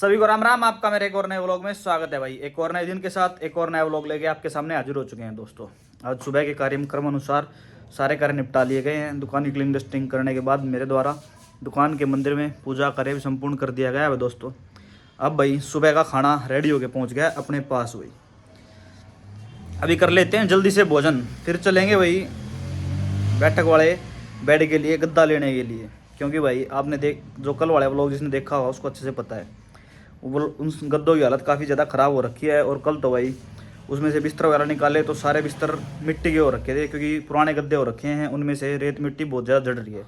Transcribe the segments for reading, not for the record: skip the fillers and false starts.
सभी को राम राम। आपका मेरे एक और नए व्लॉग में स्वागत है भाई। एक और नए दिन के साथ एक और नया व्लॉग लेके आपके सामने हाजिर हो चुके हैं दोस्तों। आज सुबह के कार्यक्रम अनुसार सारे कार्य निपटा लिए गए हैं। दुकान की क्लीन डस्टिंग करने के बाद मेरे द्वारा दुकान के मंदिर में पूजा कार्य भी संपूर्ण कर दिया गया है दोस्तों। अब भाई सुबह का खाना रेडी होके पहुँच गया अपने पास। भाई अभी कर लेते हैं जल्दी से भोजन, फिर चलेंगे भाई बैठक वाले बेड के लिए, गद्दा लेने के लिए। क्योंकि भाई आपने जो कल वाले व्लॉग जिसने देखा होगा उसको अच्छे से पता है, वो उन गद्दों की हालत काफ़ी ज़्यादा ख़राब हो रखी है। और कल तो भाई उसमें से बिस्तर वगैरह निकाले तो सारे बिस्तर मिट्टी के हो रखे थे, क्योंकि पुराने गद्दे हो रखे हैं, उनमें से रेत मिट्टी बहुत ज़्यादा जड़ रही है।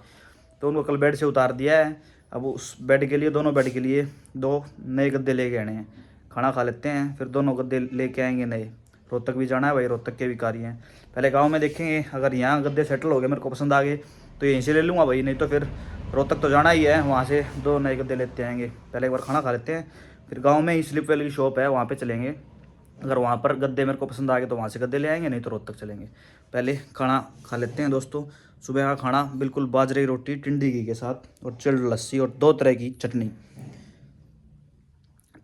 तो उनको कल बेड से उतार दिया है। अब उस बेड के लिए, दोनों बेड के लिए 2 नए गद्दे लेके आने हैं। खाना खा लेते हैं फिर दोनों गद्दे लेके आएंगे नए। रोहतक भी जाना है भाई, रोहतक के भी कार्य हैं। पहले गाँव में देखेंगे, अगर यहाँ गद्दे सेटल हो गए, मेरे को पसंद आ गए तो यहीं से ले लूँगा भाई, नहीं तो फिर रोहतक तो जाना ही है, वहाँ से 2 नए गद्दे लेते आएंगे। पहले एक बार खाना खा लेते हैं, फिर गांव में ही स्लिप वेल की शॉप है, वहाँ पे चलेंगे। अगर वहाँ पर गद्दे मेरे को पसंद आ गए तो वहाँ से गद्दे ले आएंगे, नहीं तो रोहतक चलेंगे। पहले खाना खा लेते हैं दोस्तों। सुबह का खाना बिल्कुल बाजरे रोटी टिंडी घी के साथ और चिल्ड लस्सी और 2 तरह की चटनी,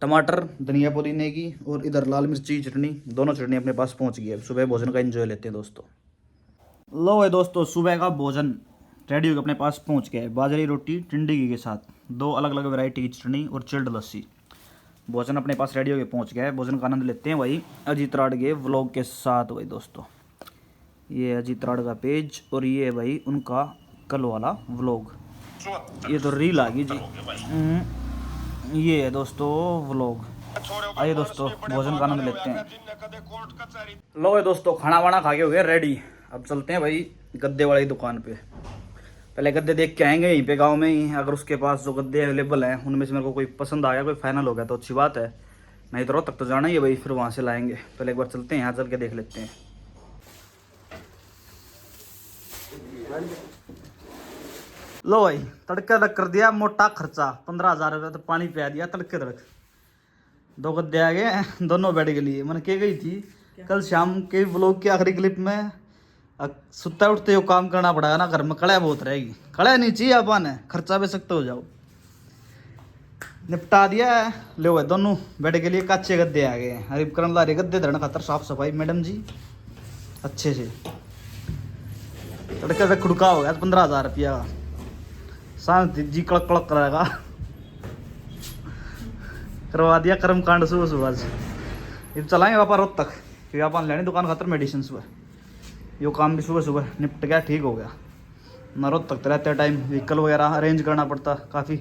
टमाटर धनिया पुदीने की और इधर लाल मिर्ची चटनी। दोनों चटनी अपने पास पहुँच गई है। सुबह भोजन का एंजॉय लेते हैं दोस्तों। लो है दोस्तों, सुबह का भोजन रेडी होकर अपने पास पहुँच गया है। बाजरी रोटी टिंडी घी के साथ 2 अलग अलग वैरायटी की चटनी और चिल्ड लस्सी। भोजन अपने पास रेडी होके पहुंच गया है। भोजन का आनंद लेते हैं भाई अजीत राड के व्लॉग के साथ। भाई दोस्तों, ये अजीत राड का पेज और ये है भाई उनका कल वाला व्लॉग। ये तो रील आ गई जी। ये है दोस्तों व्लॉग। आइए दोस्तों भोजन का आनंद लेते हैं। लो है दोस्तों, खाना वाना खा के हो गया रेडी। अब चलते हैं भाई गद्दे वाली दुकान पे। पहले गद्दे देख के आएंगे यहीं पे गांव में ही। अगर उसके पास जो गद्दे अवेलेबल हैं उनमें से मेरे को कोई पसंद आ गया, कोई फाइनल हो गया तो अच्छी बात है, नहीं तो रोहतक तो जाना ही है भाई, फिर वहाँ से लाएंगे। पहले एक बार चलते हैं, यहाँ चल के देख लेते हैं। लो भाई तड़के तक कर दिया, मोटा खर्चा 15,000 रुपये तो पानी पिया दिया तड़के तड़क। 2 गद्दे आ गए दोनों बेड के लिए। मैंने कह गई थी कल शाम के व्लॉग की आखिरी क्लिप में, सुता उठते हो काम करना पड़ेगा ना, घर में कड़ा बहुत रहेगी। कड़ा नहीं चाहिए अपन है, खर्चा भी सकते हो जाओ। निपटा दिया है। ले हुए दोनों बेड के लिए कच्चे गद्दे आ गए हैं। अरे करन ला रहे गद्दे धरने खातर साफ सफाई मैडम जी अच्छे से। तड़के से खुड़का हो गया 15,000 रुपया का। शांति जी कड़क कड़क करेगा। करवा दिया कर्म कांड सुबह सुबह से। अब चलाएंगे वापस रोहतक, क्योंकि अपन लेनी दुकान खातर मेडिसिन सुबह। यो काम भी सुबह सुबह निपट गया, ठीक हो गया ना। रोहतक तो रहते टाइम व्हीकल वगैरह अरेंज करना पड़ता, काफ़ी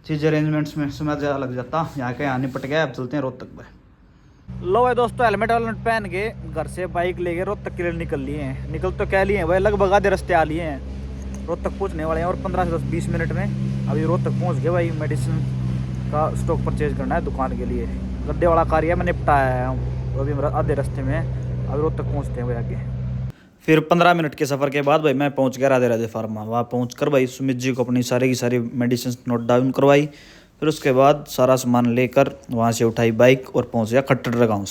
चीज़ अरेंजमेंट्स में समय ज़्यादा लग जाता। यहाँ के यहाँ निपट गया। अब चलते हैं रोहतक पे। लो है दोस्तों, हेलमेट वेलमेट पहन के घर से बाइक लेके रोहतक के लिए निकल लिए हैं। निकल तो कह लिए हैं भाई, लगभग आधे रास्ते आ लिए हैं। रोहतक पहुँचने वाले हैं और 15 से 20 मिनट में अभी रोहतक पहुँच गए भाई। मेडिसिन का स्टॉक परचेज करना है दुकान के लिए। गद्दे वाला कार्य मैं निपटाया हूँ, अभी मेरा आधे रास्ते में है। अभी रोहतक पहुँचते हैं भाई आगे। फिर 15 मिनट के सफ़र के बाद भाई मैं पहुंच गया राधे राधे फार्मा। वहाँ पहुंचकर भाई सुमित जी को अपनी सारी की सारी मेडिसिन नोट डाउन करवाई। फिर उसके बाद सारा सामान लेकर वहाँ से उठाई बाइक और पहुंच गया खट्टर गाँव।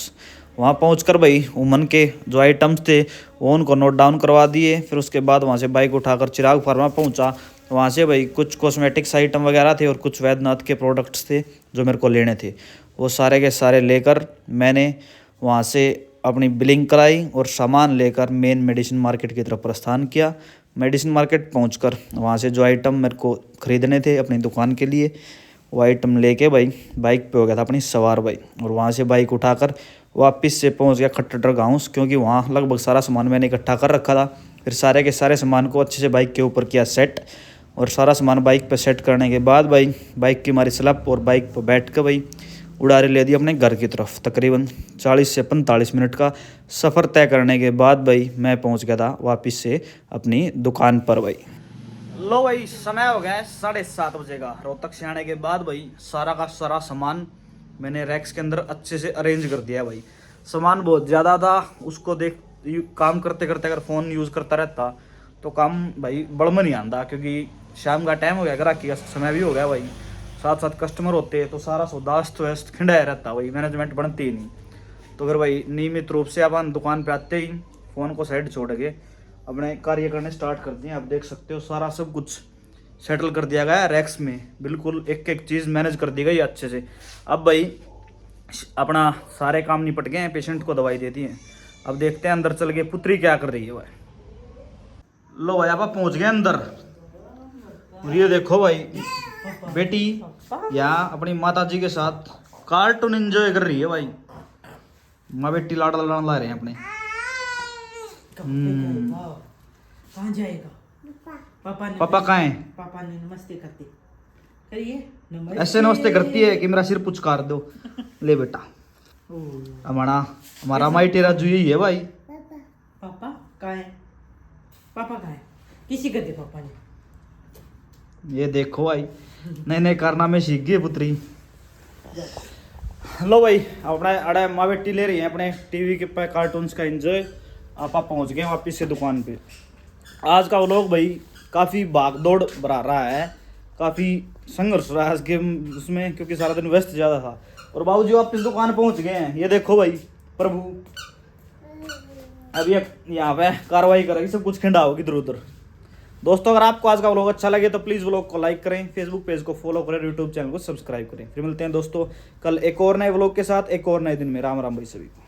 वहाँ पहुंचकर भाई उमन के जो आइटम्स थे वो उनको नोट डाउन करवा दिए। फिर उसके बाद वहाँ से बाइक उठाकर चिराग फार्मा पहुँचा। वहाँ से भाई कुछ कॉस्मेटिक्स आइटम वगैरह थे और कुछ वैद्यनाथ के प्रोडक्ट्स थे जो मेरे को लेने थे। वो सारे के सारे लेकर मैंने वहाँ से अपनी बिलिंग कराई और सामान लेकर मेन मेडिसिन मार्केट की तरफ प्रस्थान किया। मेडिसिन मार्केट पहुंचकर वहां से जो आइटम मेरे को ख़रीदने थे अपनी दुकान के लिए, वो आइटम लेके भाई बाइक पे हो गया था अपनी सवार भाई। और वहां से बाइक उठाकर वापस से पहुंच गया खट्टर गाँव, क्योंकि वहाँ लगभग सारा सामान मैंने इकट्ठा कर रखा था। फिर सारे के सारे सामान को अच्छे से बाइक के ऊपर किया सेट, और सारा सामान बाइक पर सेट करने के बाद भाई बाइक की मारी स्लैप और बाइक पर बैठ कर भाई उड़ारी ले दी अपने घर की तरफ। तकरीबन 40 से 45 मिनट का सफ़र तय करने के बाद भाई मैं पहुंच गया था वापस से अपनी दुकान पर भाई। लो भाई समय हो गया है 7:30 बजे का। रोहतक से आने के बाद भाई सारा का सारा सामान मैंने रैक्स के अंदर अच्छे से अरेंज कर दिया भाई। सामान बहुत ज़्यादा था, उसको देख काम करते करते अगर फ़ोन यूज़ करता रहता तो काम भाई बढ़ नहीं आता, क्योंकि शाम का टाइम हो गया, ग्राहकी का समय भी हो गया भाई। साथ साथ कस्टमर होते हैं तो सारा सौदा अस्त व्यस्त खिंडाया रहता भाई, मैनेजमेंट बनती ही नहीं। तो फिर भाई नियमित रूप से अपन दुकान पे आते ही फ़ोन को साइड छोड़ के अपने कार्य करने स्टार्ट कर दिए। आप देख सकते हो सारा सब कुछ सेटल कर दिया गया है रैक्स में, बिल्कुल एक एक चीज़ मैनेज कर दी गई अच्छे से। अब भाई अपना सारे काम निपट गए हैं, पेशेंट को दवाई दे दी है। अब देखते हैं अंदर चल के पुत्री क्या कर रही है भाई। लो भाई आप पहुंच गए अंदर, और ये देखो भाई बेटी यहाँ अपनी माता जी के साथ कार्टून एंजॉय कर रही है भाई। माँ बेटी लाड लाड ला रहे हैं अपने। कहाँ जाएगा? पापा ने पापा कहाँ है? पापा ने नमस्ते करते करिए, नमस्ते। ऐसे नमस्ते करती है कि मेरा सिर पुचकार दो। ले बेटा, ओ, हमारा माइटी राजू यही है भाई। पापा कहाँ है? पापा कहाँ है? किसी कर दे पापा ने। ये देखो भाई नए नए कारनामे सीख गए पुत्री। लो भाई अपना अड़ा माँ बेटी ले रही है अपने टीवी के पे कार्टून्स का एंजॉय। आप पहुंच गए वापस से दुकान पे। आज का व्लॉग भाई काफ़ी भाग दौड़ भरा रहा है, काफ़ी संघर्ष रहा है आज के उसमें, क्योंकि सारा दिन व्यस्त ज़्यादा था। और बाबूजी वापस दुकान पहुंच गए हैं। ये देखो भाई प्रभु अब ये यहाँ पे कार्रवाई करेगी, सब कुछ खिंडा होगी इधर उधर। दोस्तों अगर आपको आज का व्लॉग अच्छा लगे तो प्लीज़ व्लॉग को लाइक करें, फेसबुक पेज को फॉलो करें, यूट्यूब चैनल को सब्सक्राइब करें। फिर मिलते हैं दोस्तों कल एक और नए व्लॉग के साथ, एक और नए दिन में। राम राम भाई सभी को।